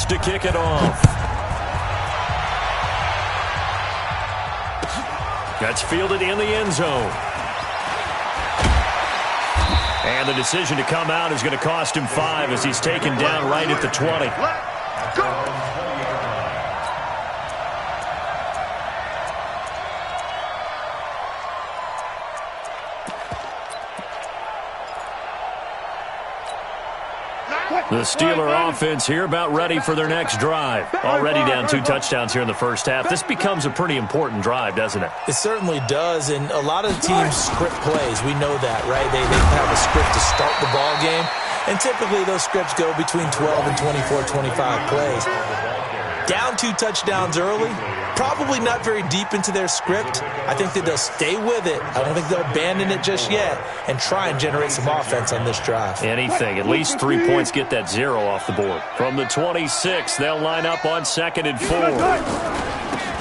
Wilson to kick it off. That's fielded in the end zone. And the decision to come out is going to cost him 5 as he's taken down right at the 20. Let's go. The Steeler offense here about ready for their next drive. Already down 2 touchdowns here in the first half. This becomes a pretty important drive, doesn't it? It certainly does, and a lot of the teams script plays. We know that, right? They have a script to start the ball game, and typically those scripts go between 12 and 24, 25 plays. Down 2 touchdowns early, probably not very deep into their script. I think that they'll stay with it. I don't think they'll abandon it just yet and try and generate some offense on this drive. Anything. At least 3 points get that 0 off the board. From the 26, they'll line up on 2nd and 4.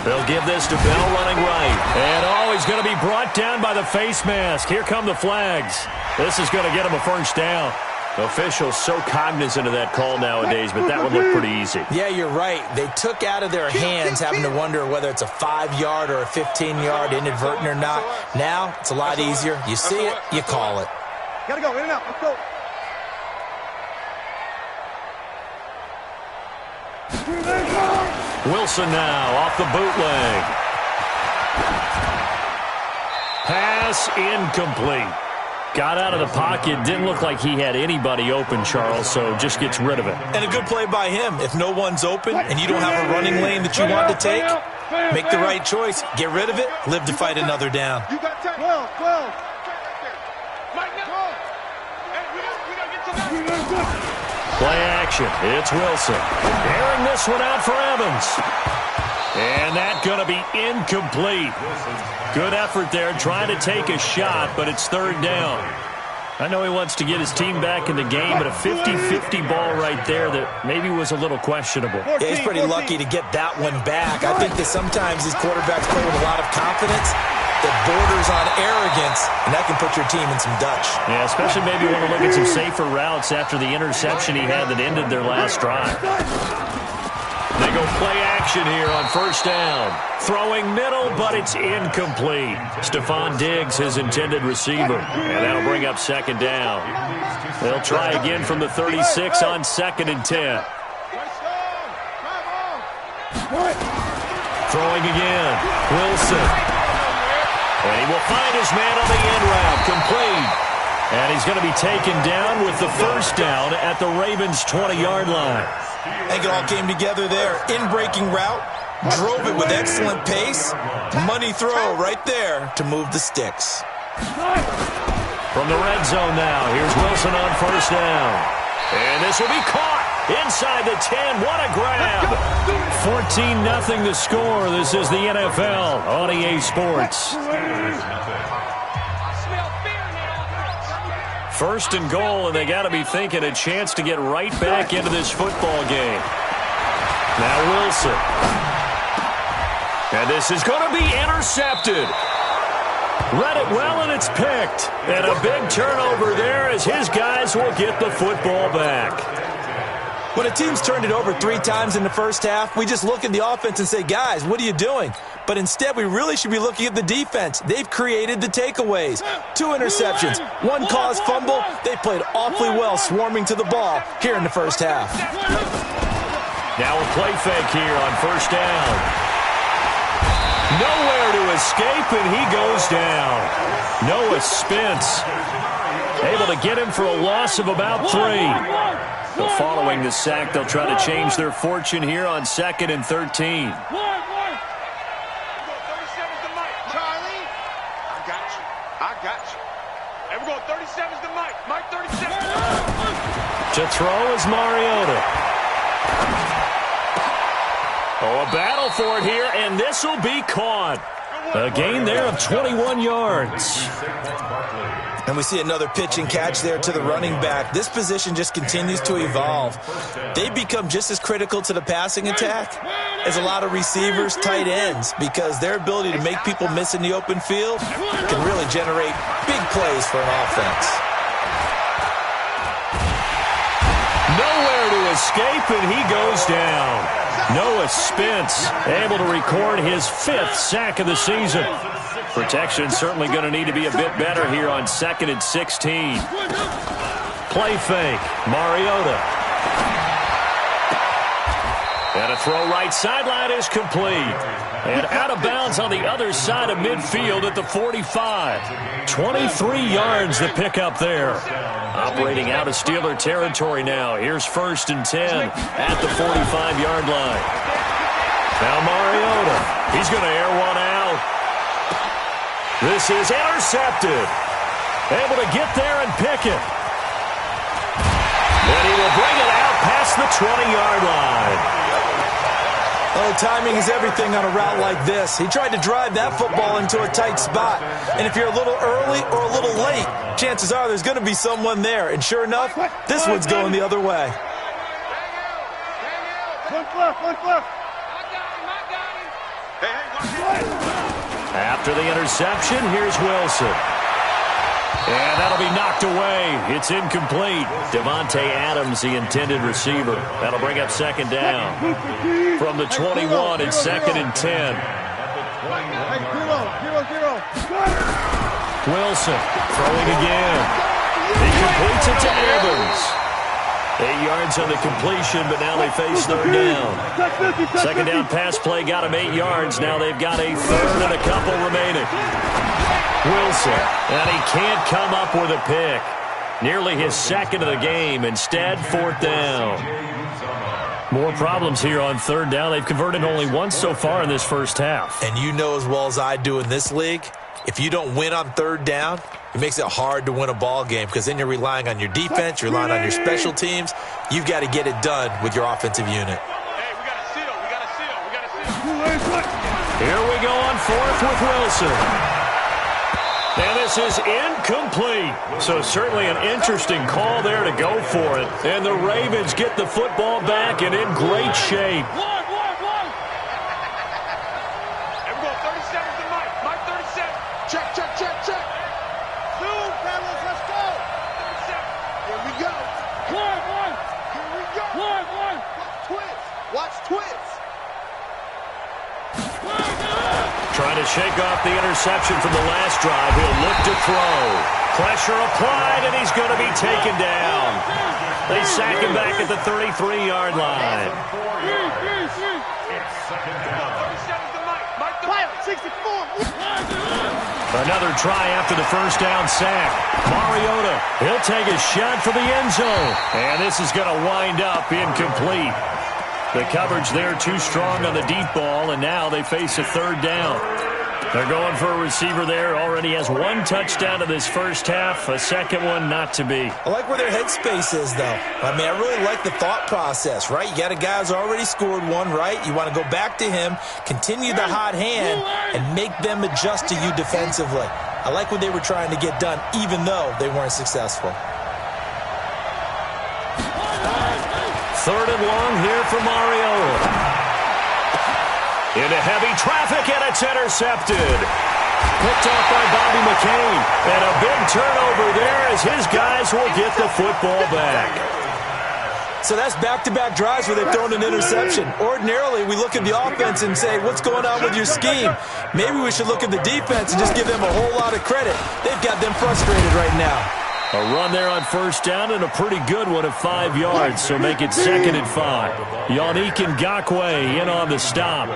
They'll give this to Bell running right. And, he's going to be brought down by the face mask. Here come the flags. This is going to get him a first down. Officials so cognizant of that call nowadays, but that would look pretty easy. Yeah, you're right. They took out of their hands having to wonder whether it's a 5-yard or a 15-yard, inadvertent or not. Now, it's a lot easier. You see it, you call it. Gotta go, in and out, let's go. Wilson now off the bootleg. Pass incomplete. Got out of the pocket. Didn't look like he had anybody open, Charles, so just gets rid of it. And a good play by him. If no one's open and you don't have a running lane that you want to take, make the right choice. Get rid of it. Live to fight another down. You got 12. Play action. It's Wilson. Airing this one out for Evans. And that's going to be incomplete. Good effort there, trying to take a shot, but it's 3rd down. I know he wants to get his team back in the game, but a 50-50 ball right there that maybe was a little questionable. Yeah, he's pretty lucky to get that one back. I think that sometimes these quarterbacks play with a lot of confidence that borders on arrogance, and that can put your team in some Dutch. Yeah, especially maybe want to look at some safer routes after the interception he had that ended their last drive. They go play action here on 1st down. Throwing middle, but it's incomplete. Stephon Diggs, his intended receiver. And that'll bring up 2nd down. They'll try again from the 36 on 2nd and 10. Throwing again. Wilson. And he will find his man on the end route. Complete. And he's going to be taken down with the 1st down at the Ravens' 20-yard line. I think it all came together there. In-breaking route, drove it with excellent pace. Money throw right there to move the sticks. From the red zone now, here's Wilson on 1st down. And this will be caught inside the 10. What a grab. 14-0 the score. This is the NFL on EA Sports. 1st and goal, and they got to be thinking a chance to get right back into this football game. Now Wilson. And this is going to be intercepted. Read it well, and it's picked. And a big turnover there as his guys will get the football back. When a team's turned it over 3 times in the first half, we just look at the offense and say, guys, what are you doing? But instead, we really should be looking at the defense. They've created the takeaways. 2 interceptions, 1 caused fumble. They played awfully well swarming to the ball here in the first half. Now a play fake here on 1st down. Nowhere to escape, and he goes down. Noah Spence able to get him for a loss of about 3. Well, following the sack, they'll try to change their fortune here on 2nd and 13. To throw is Mariota. Oh, a battle for it here, and this will be caught. A gain there of 21 yards. And we see another pitch and catch there to the running back. This position just continues to evolve. They've become just as critical to the passing attack as a lot of receivers, tight ends, because their ability to make people miss in the open field can really generate big plays for an offense. Nowhere to escape, and he goes down. Noah Spence able to record his 5th sack of the season. Protection certainly going to need to be a bit better here on 2nd and 16. Play fake. Mariota. And a throw right sideline is complete. And out of bounds on the other side of midfield at the 45. 23 yards to pick up there. Operating out of Steeler territory now. Here's 1st and 10 at the 45-yard line. Now Mariota. He's going to air one out. This is intercepted. Able to get there and pick it. And he will bring it out past the 20-yard line. Oh, timing is everything on a route like this. He tried to drive that football into a tight spot. And if you're a little early or a little late, chances are there's going to be someone there. And sure enough, this one's going the other way. After the interception, here's Wilson. And that'll be knocked away. It's incomplete. Devontae Adams, the intended receiver. That'll bring up 2nd down. From the 21, it's 2nd and 10. Wilson throwing again. He completes it to Evans. 8 yards on the completion, but now they face 3rd down. 2nd down pass play got him 8 yards. Now they've got a 3rd and a couple remaining. Wilson, and he can't come up with a pick. Nearly his 2nd of the game. Instead, 4th down. More problems here on 3rd down. They've converted only once so far in this first half. And you know as well as I do in this league, if you don't win on 3rd down, it makes it hard to win a ball game because then you're relying on your defense, you're relying on your special teams. You've got to get it done with your offensive unit. Hey, we got a seal. We got a seal. We got a seal. Here we go on 4th with Wilson. And this is incomplete. So certainly an interesting call there to go for it. And the Ravens get the football back and in great shape. One. Everyone, 37 to Mike. Mike, 37. Check. Zoom, fellas, let's go. 37. Here we go. One. Here we go. One. Watch twins. Trying to shake off the interception from the last drive. He'll look to throw. Pressure applied, and he's going to be taken down. They sack him back at the 33-yard line. 64. Another try after the 1st down sack. Mariota, he'll take a shot for the end zone. And this is going to wind up incomplete. The coverage there too strong on the deep ball, and now they face a 3rd down. They're going for a receiver there. Already has 1 touchdown in this first half. A 2nd one not to be. I like where their headspace is, though. I mean, I really like the thought process, right? You got a guy who's already scored 1, right? You want to go back to him, continue the hot hand, and make them adjust to you defensively. I like what they were trying to get done, even though they weren't successful. 3rd and long here for Mariota. Into heavy traffic, and it's intercepted. Picked off by Bobby McCain. And a big turnover there as his guys will get the football back. So that's back-to-back drives where they've thrown an interception. Ordinarily, we look at the offense and say, what's going on with your scheme? Maybe we should look at the defense and just give them a whole lot of credit. They've got them frustrated right now. A run there on 1st down and a pretty good one of 5 yards, so make it 2nd and 5. Yannick Ngakoue in on the stop.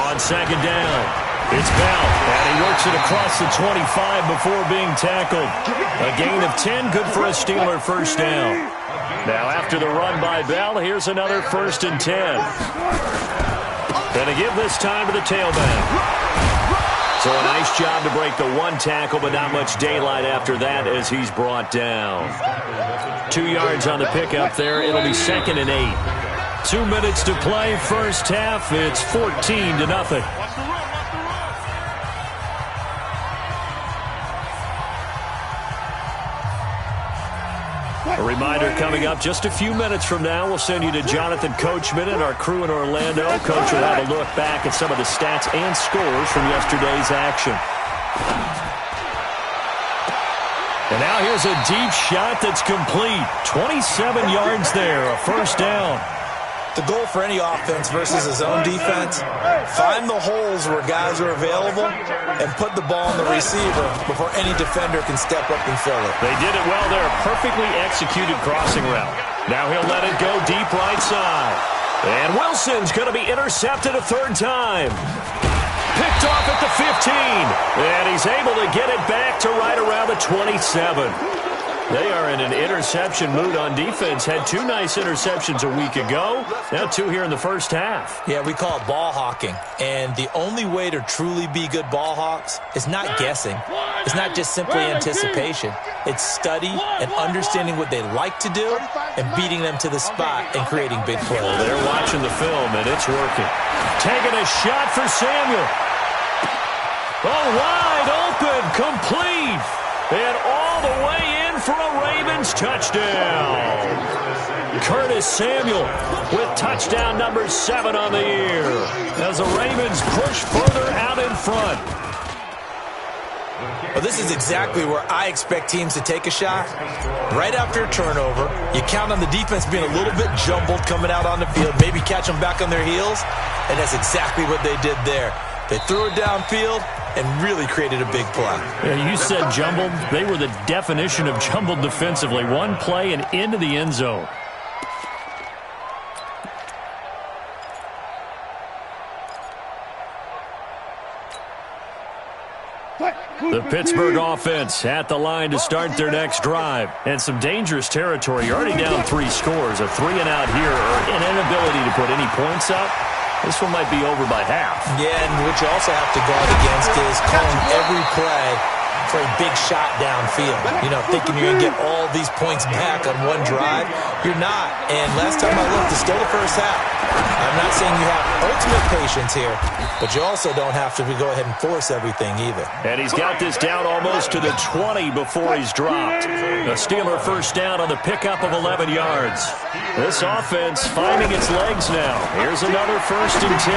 On 2nd down, it's Bell, and he works it across the 25 before being tackled. A gain of 10, good for a Steeler 1st down. Now after the run by Bell, here's another 1st and 10. Gonna give this time to the tailback. So a nice job to break the 1 tackle, but not much daylight after that as he's brought down. 2 yards on the pickup there. It'll be 2nd and 8. 2 minutes to play. First half, it's 14-0. A reminder coming up just a few minutes from now, we'll send you to Jonathan Coachman and our crew in Orlando. Coach will have a look back at some of the stats and scores from yesterday's action. And now here's a deep shot that's complete. 27 yards there, a first down. The goal for any offense versus his own defense, find the holes where guys are available and put the ball on the receiver before any defender can step up and fill it. They did it well there, a perfectly executed crossing route. Now he'll let it go deep right side. And Wilson's going to be intercepted a third time. Picked off at the 15. And he's able to get it back to right around the 27. They are in an interception mood on defense. Had 2 nice interceptions a week ago. Now 2 here in the first half. Yeah, we call it ball hawking. And the only way to truly be good ball hawks is not guessing. It's not just simply anticipation. It's study and understanding what they like to do and beating them to the spot and creating big plays. Well, they're watching the film, and it's working. Taking a shot for Samuel. Oh, wide open, complete. And all the way in for a Ravens touchdown. Curtis Samuel with touchdown number 7 on the year as the Ravens push further out in front. Well, this is exactly where I expect teams to take a shot. Right after a turnover, you count on the defense being a little bit jumbled coming out on the field, maybe catch them back on their heels, and that's exactly what they did there. They threw it downfield and really created a big play. Yeah, you said jumbled. They were the definition of jumbled defensively. One play and into the end zone. The Pittsburgh offense at the line to start their next drive. And some dangerous territory. You're already down 3 scores. A 3-and-out here or an inability to put any points up. This one might be over by half. Yeah, and what you also have to guard against is calling every play for a big shot downfield. You know, thinking you're going to get all these points back on one drive. You're not. And last time I looked, it's still the first half. I'm not saying you have ultimate patience here, but you also don't have to go ahead and force everything either. And he's got this down almost to the 20 before he's dropped. A Steeler first down on the pickup of 11 yards. This offense finding its legs now. Here's another 1st and 10.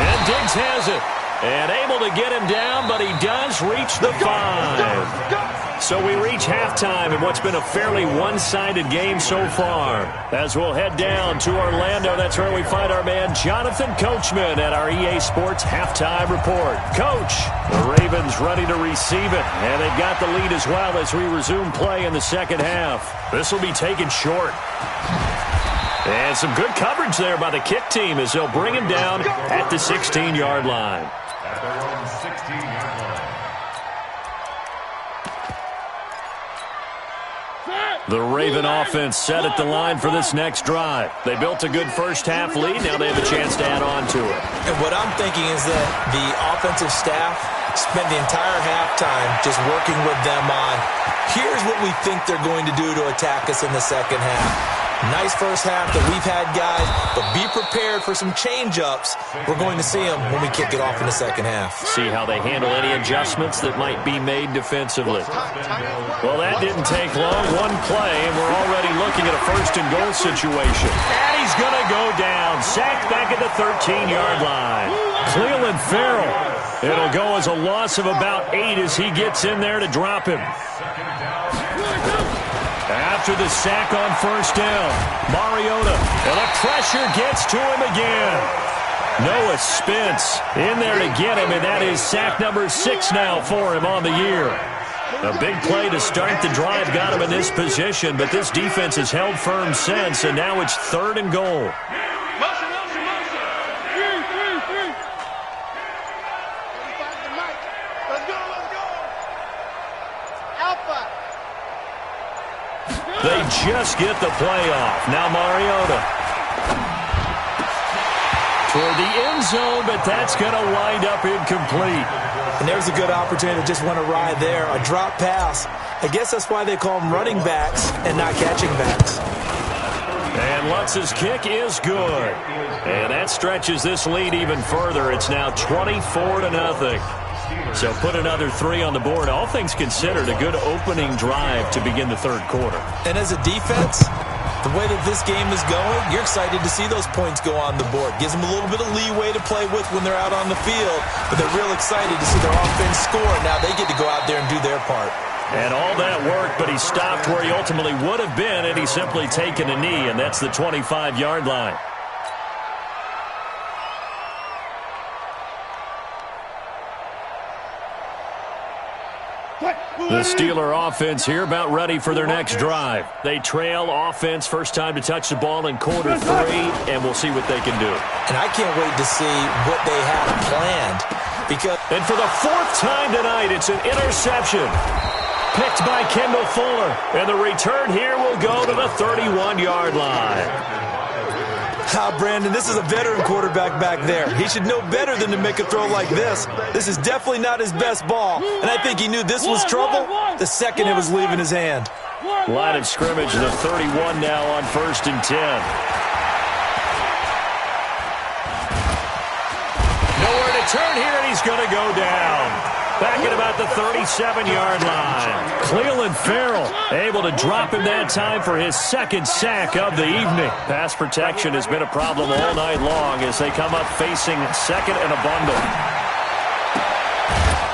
And Diggs has it. And able to get him down, but he does reach the 5. So we reach halftime in what's been a fairly one-sided game so far. As we'll head down to Orlando, that's where we find our man Jonathan Coachman at our EA Sports Halftime Report. Coach, the Ravens ready to receive it, and they've got the lead as well as we resume play in the second half. This will be taken short. And some good coverage there by the kick team as they'll bring him down at the 16-yard line. The Raven offense set at the line for this next drive. They built a good first half lead. Now they have a chance to add on to it. And what I'm thinking is that the offensive staff spent the entire halftime just working with them on, here's what we think they're going to do to attack us in the second half. Nice first half that we've had, guys, but be prepared for some change-ups. We're going to see them when we kick it off in the second half. See how they handle any adjustments that might be made defensively. Well, that didn't take long. One play, and we're already looking at a 1st and goal situation. And he's going to go down. Sacked back at the 13-yard line. Cleveland Farrell. It'll go as a loss of about 8 as he gets in there to drop him. After the sack on 1st down, Mariota, and the pressure gets to him again. Noah Spence in there to get him, and that is sack number 6 now for him on the year. A big play to start the drive got him in this position, but this defense has held firm since, and now it's 3rd and goal. They just get the play off. Now Mariota. Toward the end zone, but that's going to wind up incomplete. And there's a good opportunity to just want to ride there. A drop pass. I guess that's why they call them running backs and not catching backs. And Lutz's kick is good. And that stretches this lead even further. It's now 24-0. So put another 3 on the board. All things considered, a good opening drive to begin the 3rd quarter. And as a defense, the way that this game is going, you're excited to see those points go on the board. Gives them a little bit of leeway to play with when they're out on the field, but they're real excited to see their offense score. Now they get to go out there and do their part. And all that work, but he stopped where he ultimately would have been had he simply taken a knee, and that's the 25-yard line. The Steeler offense here about ready for their next drive. They trail offense, first time to touch the ball in quarter 3, and we'll see what they can do. And I can't wait to see what they have planned. And for the 4th time tonight, it's an interception. Picked by Kendall Fuller. And the return here will go to the 31-yard line. Brandon, this is a veteran quarterback back there. He should know better than to make a throw like this. This is definitely not his best ball. And I think he knew this was trouble the second it was leaving his hand. Line of scrimmage, the 31 now on 1st and 10. Nowhere to turn here, and he's going to go down. Back at about the 37-yard line. Cleveland Farrell able to drop him that time for his 2nd sack of the evening. Pass protection has been a problem all night long as they come up facing 2nd and a bundle.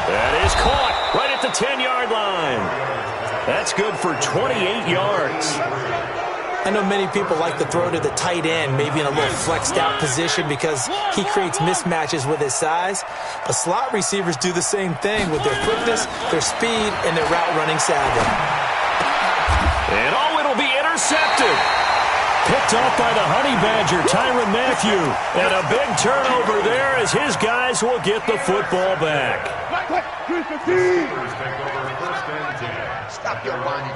That is caught right at the 10-yard line. That's good for 28 yards. I know many people like to throw to the tight end, maybe in a little flexed out position because he creates mismatches with his size. But slot receivers do the same thing with their quickness, their speed, and their route running savvy. And it'll be intercepted. Picked off by the Honey Badger, Tyrann Mathieu. And a big turnover there as his guys will get the football back. Stop your body.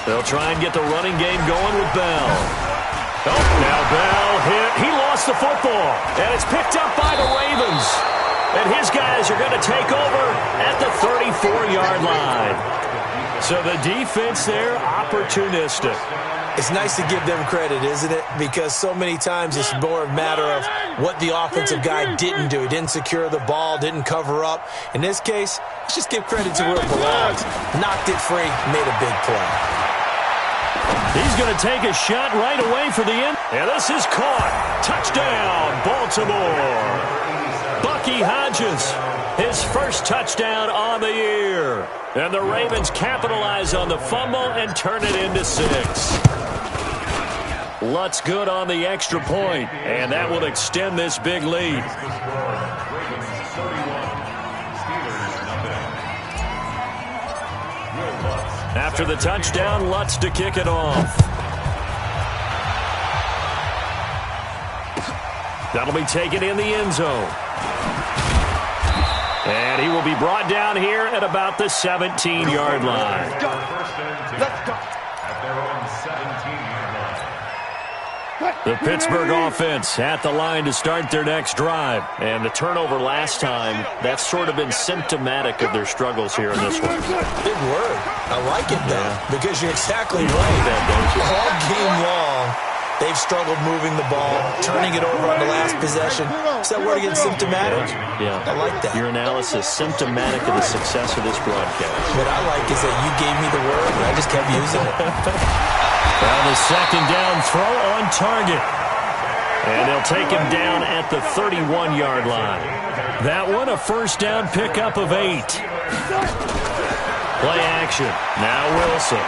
They'll try and get the running game going with Bell. Oh, now Bell hit. He lost the football. And it's picked up by the Ravens. And his guys are going to take over at the 34-yard line. So the defense there, opportunistic. It's nice to give them credit, isn't it? Because so many times it's more a matter of what the offensive guy didn't do. He didn't secure the ball, didn't cover up. In this case, let's just give credit to where it belongs. Knocked it free, made a big play. He's going to take a shot right away for the end. And this is caught. Touchdown, Baltimore. Bucky Hodges, his first touchdown on the year. And the Ravens capitalize on the fumble and turn it into 6. Lutz good on the extra point, and that will extend this big lead. After the touchdown, Lutz to kick it off. That'll be taken in the end zone. And he will be brought down here at about the 17-yard line. Let's go. The Pittsburgh offense at the line to start their next drive. And the turnover last time, that's sort of been symptomatic of their struggles here in this one. Big word. I like it, though, because you're exactly right. All game long, they've struggled moving the ball, turning it over on the last possession. Is that word again, symptomatic? Yeah. I like that. Your analysis, symptomatic of the success of this broadcast. What I like is that you gave me the word, and I just kept using it. Well, the 2nd down throw on target. And they'll take him down at the 31-yard line. That one, a first down pickup of 8. Play action. Now Wilson.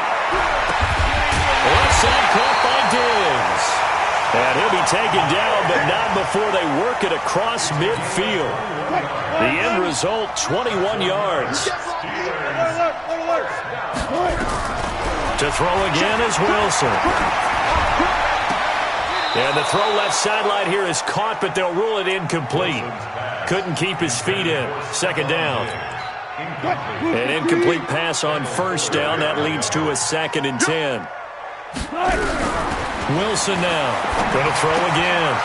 Left side caught by Diggs. And he'll be taken down, but not before they work it across midfield. The end result, 21 yards. To throw again is Wilson. And the throw left sideline here is caught, but they'll rule it incomplete. Couldn't keep his feet in. 2nd down. An incomplete pass on 1st down. That leads to a 2nd and 10. Wilson now. Going to throw again.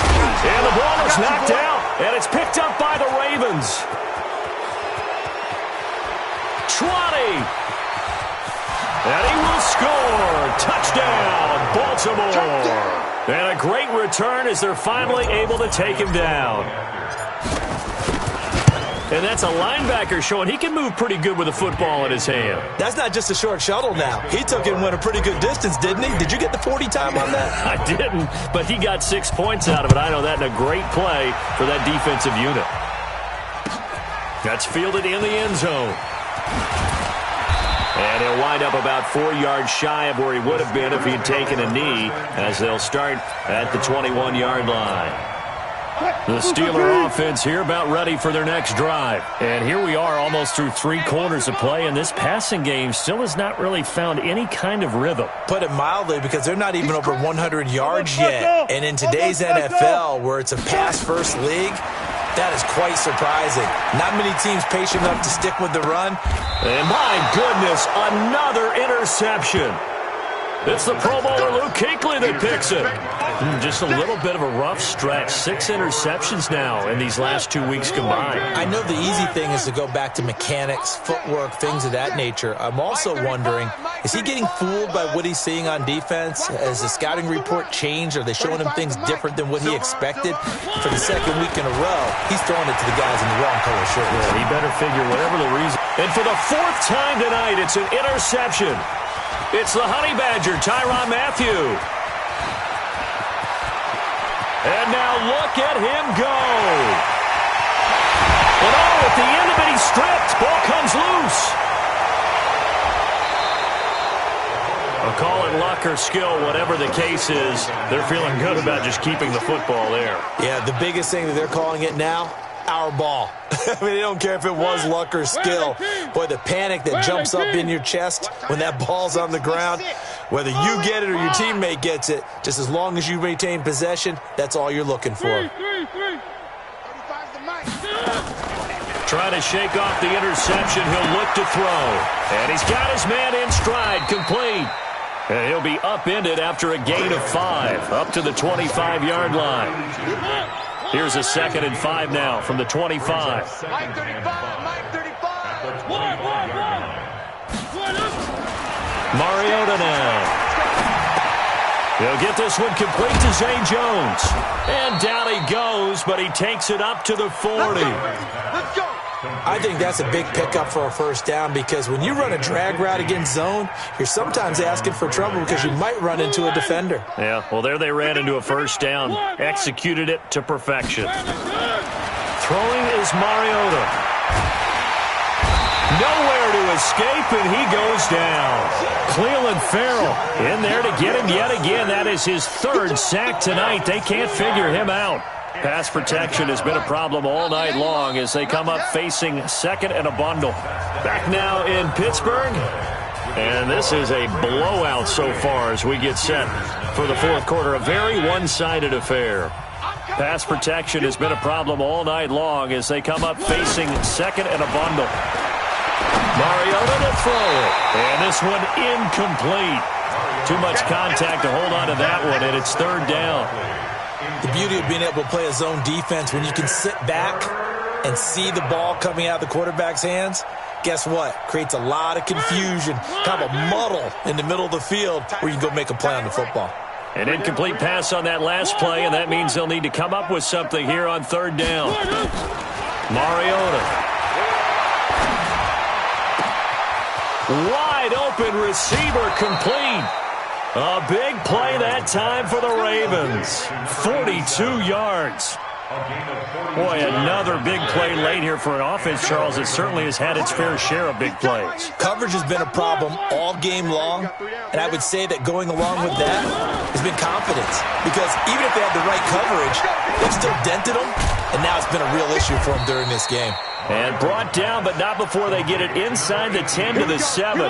And the ball is knocked out. And it's picked up by the Ravens. 20. And he will score. Touchdown, Baltimore. And a great return as they're finally able to take him down. And that's a linebacker showing he can move pretty good with a football in his hand. That's not just a short shuttle now. He took it and went a pretty good distance, didn't he? Did you get the 40 time on that? I didn't, but he got 6 points out of it. I know that, and a great play for that defensive unit. That's fielded in the end zone. And he'll wind up about 4 yards shy of where he would have been if he had taken a knee, as they'll start at the 21-yard line. The Steeler offense here about ready for their next drive. And here we are almost through 3 quarters of play, and this passing game still has not really found any kind of rhythm. Put it mildly, because they're not even over 100 yards yet. And in today's NFL, where it's a pass-first league, that is quite surprising. Not many teams patient enough to stick with the run. And my goodness, another interception. It's the Pro Bowler Luke Kuechly that picks it. Just a little bit of a rough stretch. 6 interceptions now in these last 2 weeks combined. I know the easy thing is to go back to mechanics, footwork, things of that nature. I'm also wondering, is he getting fooled by what he's seeing on defense? Has the scouting report changed? Are they showing him things different than what he expected? For the 2nd week in a row, he's throwing it to the guys in the wrong color shirt. Yeah, he better figure whatever the reason. And for the 4th time tonight, it's an interception. It's the Honey Badger, Tyrann Mathieu. And now look at him go. And at the end of it, he's stripped. Ball comes loose. I'll call it luck or skill, whatever the case is. They're feeling good about just keeping the football there. Yeah, the biggest thing that they're calling it now, our ball. I mean, they don't care if it was luck or skill. Boy, the panic that jumps up in your chest when that ball's on the ground, whether you get it or your teammate gets it, just as long as you retain possession, that's all you're looking for. Trying to shake off the interception. He'll look to throw. And he's got his man in stride, complete. And he'll be upended after a gain of 5, up to the 25-yard line. Here's a 2nd and 5 now from the 25. Mike 35, Mike 35. Mariota now. He'll get this one complete to Zay Jones. And down he goes, but he takes it up to the 40. Let's go. I think that's a big pickup for a 1st down, because when you run a drag route against zone, you're sometimes asking for trouble because you might run into a defender. Yeah, well, there they ran into a 1st down. Executed it to perfection. Throwing is Mariota. Nowhere to escape, and he goes down. Cleveland Farrell in there to get him yet again. That is his 3rd sack tonight. They can't figure him out. Pass protection has been a problem all night long as they come up facing 2nd and a bundle. Back now in Pittsburgh. And this is a blowout so far as we get set for the 4th quarter. A very one-sided affair. Pass protection has been a problem all night long as they come up facing 2nd and a bundle. Mariota to throw it. And this one incomplete. Too much contact to hold on to that one, and it's 3rd down. The beauty of being able to play a zone defense, when you can sit back and see the ball coming out of the quarterback's hands, guess what? Creates a lot of confusion, kind of a muddle in the middle of the field where you can go make a play on the football. An incomplete pass on that last play, and that means they'll need to come up with something here on 3rd down. Mariota. Wide open receiver, complete. A big play that time for the Ravens. 42 yards. Boy, another big play late here for an offense, Charles, that certainly has had its fair share of big plays. Coverage has been a problem all game long, and I would say that going along with that has been confidence. Because even if they had the right coverage, they've still dented them, and now it's been a real issue for them during this game. And brought down, but not before they get it inside the 10 to the 7.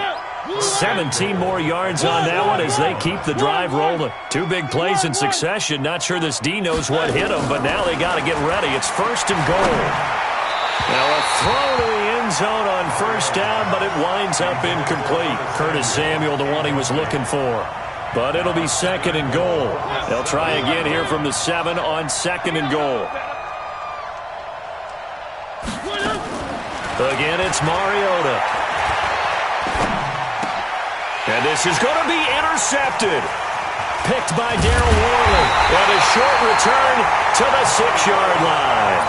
17 more yards on that one as they keep the drive rolling. 2 big plays in succession. Not sure this D knows what hit them, but now they got to get ready. It's 1st and goal. Now a throw to the end zone on 1st down, but it winds up incomplete. Curtis Samuel, the one he was looking for. But it'll be 2nd and goal. They'll try again here from the 7 on 2nd and goal. Again, it's Mariota. And this is going to be intercepted. Picked by Darryl Worley. And a short return to the 6-yard line.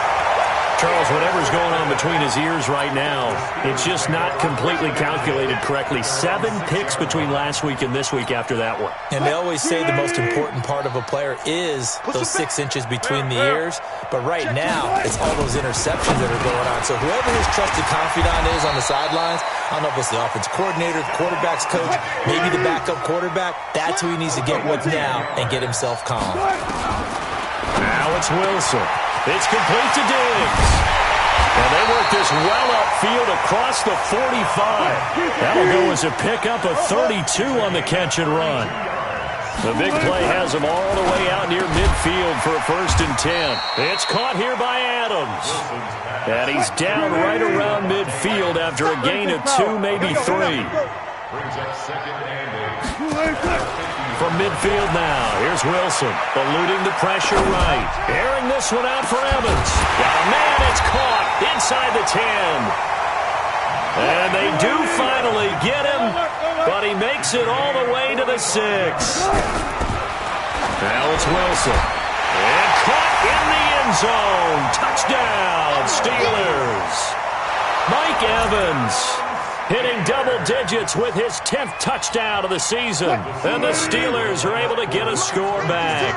Charles, whatever's going on between his ears right now, it's just not completely calculated correctly. 7 picks between last week and this week after that one. And they always say the most important part of a player is those 6 inches between the ears. But right now, it's all those interceptions that are going on. So whoever his trusted confidant is on the sidelines, I don't know if it's the offensive coordinator, the quarterback's coach, maybe the backup quarterback, that's who he needs to get with now and get himself calm. Now it's Wilson. It's complete to Diggs. And they work this well upfield across the 45. That'll go as a pickup of 32 on the catch and run. The big play has him all the way out near midfield for a 1st and 10. It's caught here by Adams. And he's down right around midfield after a gain of 2, maybe 3. From midfield now, here's Wilson, eluding the pressure right. Airing this one out for Evans. Got a man, it's caught inside the 10. And they do finally get him, but he makes it all the way to the 6. Now it's Wilson. And caught in the end zone. Touchdown, Steelers. Mike Evans hitting double digits with his 10th touchdown of the season. And the Steelers are able to get a score back.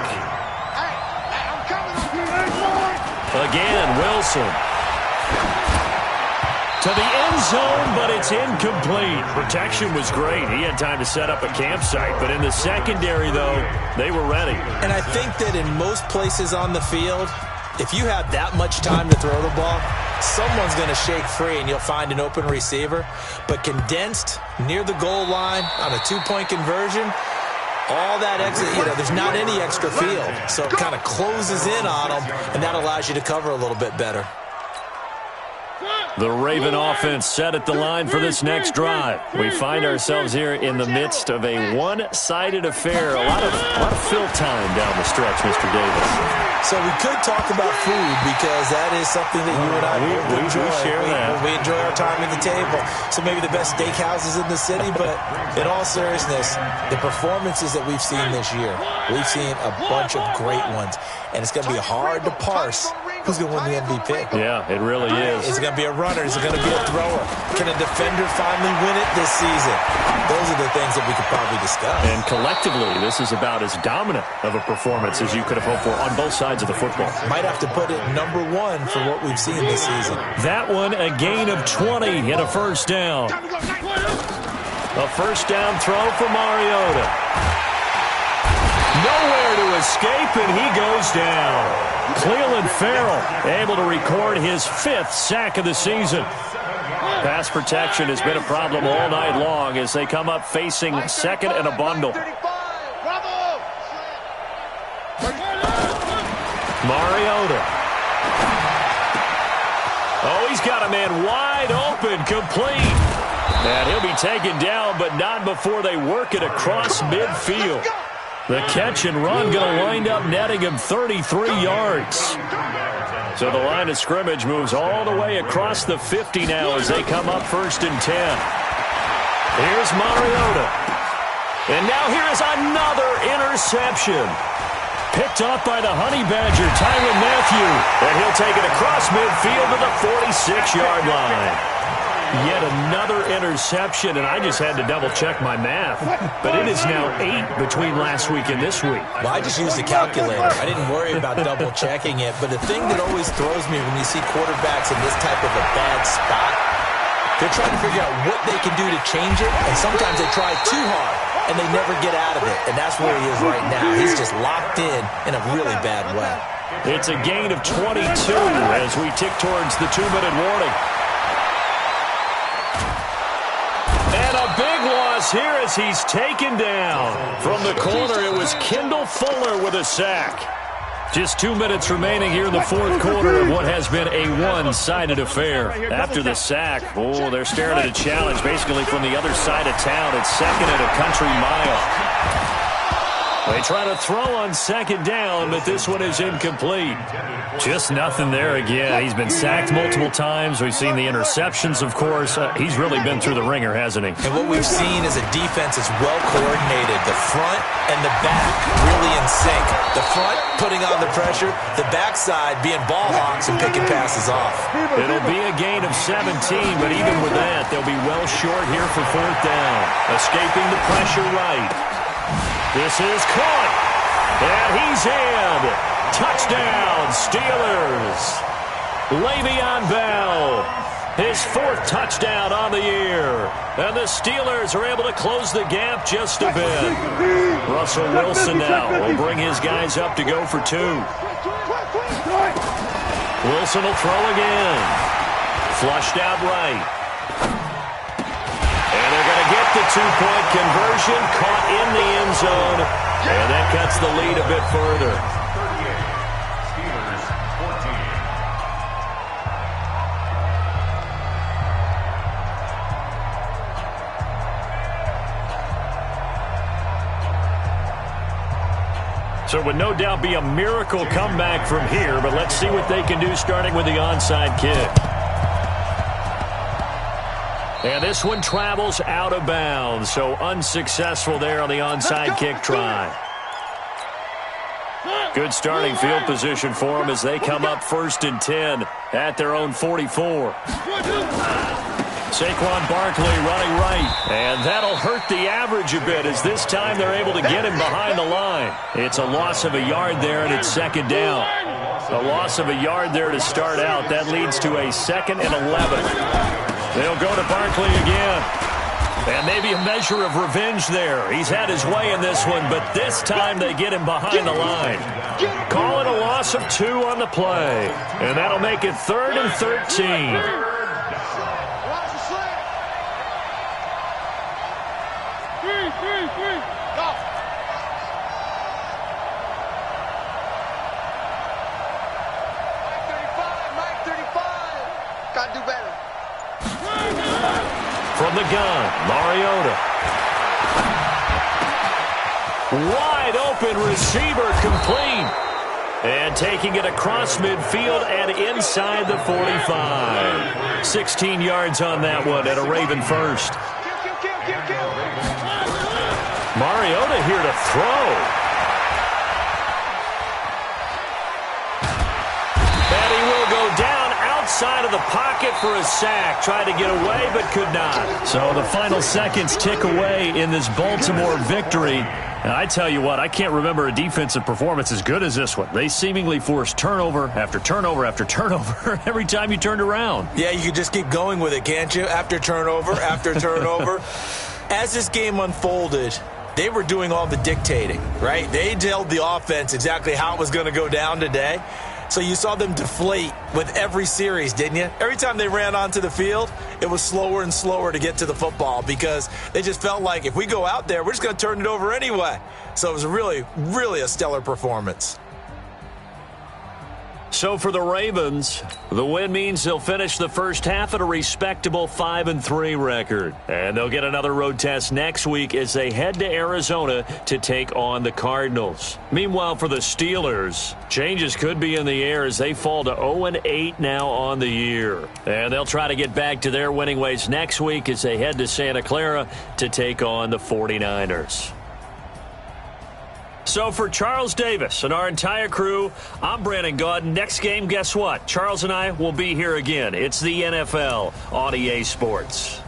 Again, Wilson. To the end zone, but it's incomplete. Protection was great. He had time to set up a campsite. But in the secondary, though, they were ready. And I think that in most places on the field, if you have that much time to throw the ball, someone's going to shake free and you'll find an open receiver. But condensed near the goal line on a 2-point conversion, all that exit, there's not any extra field. So it kind of closes in on them, and that allows you to cover a little bit better. The Raven offense set at the line for this next drive. We find ourselves here in the midst of a one-sided affair. A lot of fill time down the stretch, Mr. Davis. So we could talk about food because that is something that you and I enjoy. We share that. We enjoy our time at the table. So maybe the best steakhouses in the city, but in all seriousness, the performances that we've seen this year, we've seen a bunch of great ones, and it's going to be hard to parse who's going to win the MVP. Yeah, it really is. Is it going to be a runner? Is it going to be a thrower? Can a defender finally win it this season? Those are the things that we could probably discuss. And collectively, this is about as dominant of a performance as you could have hoped for on both sides of the football. Might have to put it number 1 for what we've seen this season. That one, a gain of 20 and a 1st down. A 1st down throw for Mariota. Nowhere to escape, and he goes down. Cleveland Farrell able to record his 5th sack of the season. Pass protection has been a problem all night long as they come up facing 2nd and a bundle. Mariota. Oh, he's got a man wide open, complete. And he'll be taken down, but not before they work it across midfield. The catch and run going to wind up netting him 33 yards. So the line of scrimmage moves all the way across the 50 now as they come up 1st and 10. Here's Mariota. And now here is another interception. Picked off by the Honey Badger, Tyrann Mathieu. And he'll take it across midfield to the 46-yard line. Yet another interception, and I just had to double-check my math. But it is now 8 between last week and this week. Well, I just used a calculator. I didn't worry about double-checking it. But the thing that always throws me when you see quarterbacks in this type of a bad spot, they're trying to figure out what they can do to change it, and sometimes they try too hard, and they never get out of it. And that's where he is right now. He's just locked in a really bad way. It's a gain of 22 as we tick towards the 2-minute warning. And a big loss here as he's taken down. From the corner, it was Kendall Fuller with a sack. Just 2 minutes remaining here in the 4th quarter of what has been a one-sided affair. After the sack, they're staring at a challenge basically from the other side of town. It's 2nd and a country mile. They try to throw on second down, but this one is incomplete. Just nothing there again. He's been sacked multiple times. We've seen the interceptions, of course. He's really been through the ringer, hasn't he? And what we've seen is a defense that's well coordinated. The front and the back really in sync. The front putting on the pressure, the backside being ball hawks and picking passes off. It'll be a gain of 17, but even with that, they'll be well short here for fourth down. Escaping the pressure right. This is caught, and he's in. Touchdown, Steelers. Le'Veon Bell, his fourth touchdown on the year. And the Steelers are able to close the gap just a bit. Russell Wilson now will bring his guys up to go for two. Wilson will throw again. Flushed out right. And they're going to get the two-point conversion, caught in the end zone. And that cuts the lead a bit further. So it would no doubt be a miracle comeback from here, but let's see what they can do starting with the onside kick. And this one travels out of bounds, so unsuccessful there on the onside kick try. Good starting field position for them as they come up 1st and 10 at their own 44. Saquon Barkley running right, and that'll hurt the average a bit as this time they're able to get him behind the line. It's a loss of a yard there, and it's second down. A loss of a yard there to start out. That leads to a 2nd and 11. They'll go to Barkley again. And maybe a measure of revenge there. He's had his way in this one, but this time they get him behind the line. Call it a loss of 2 on the play. And that'll make it 3rd and 13. From the gun, Mariota. Wide open receiver complete. And taking it across midfield and inside the 45. 16 yards on that one and a Raven first. Mariota here to throw. And he will go down outside of the pocket for a sack. Tried to get away, but could not. So the final seconds tick away in this Baltimore victory. And I tell you what, I can't remember a defensive performance as good as this one. They seemingly forced turnover after turnover after turnover every time you turned around. Yeah, you could just keep going with it, can't you? After turnover, after turnover. As this game unfolded, they were doing all the dictating, right? They told the offense exactly how it was going to go down today. So you saw them deflate with every series, didn't you? Every time they ran onto the field, it was slower and slower to get to the football because they just felt like if we go out there, we're just going to turn it over anyway. So it was really, really a stellar performance. So for the Ravens, the win means they'll finish the first half at a respectable 5-3 record. And they'll get another road test next week as they head to Arizona to take on the Cardinals. Meanwhile, for the Steelers, changes could be in the air as they fall to 0-8 now on the year. And they'll try to get back to their winning ways next week as they head to Santa Clara to take on the 49ers. So for Charles Davis and our entire crew, I'm Brandon Gaudin. Next game, guess what? Charles and I will be here again. It's the NFL on EA Sports.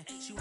She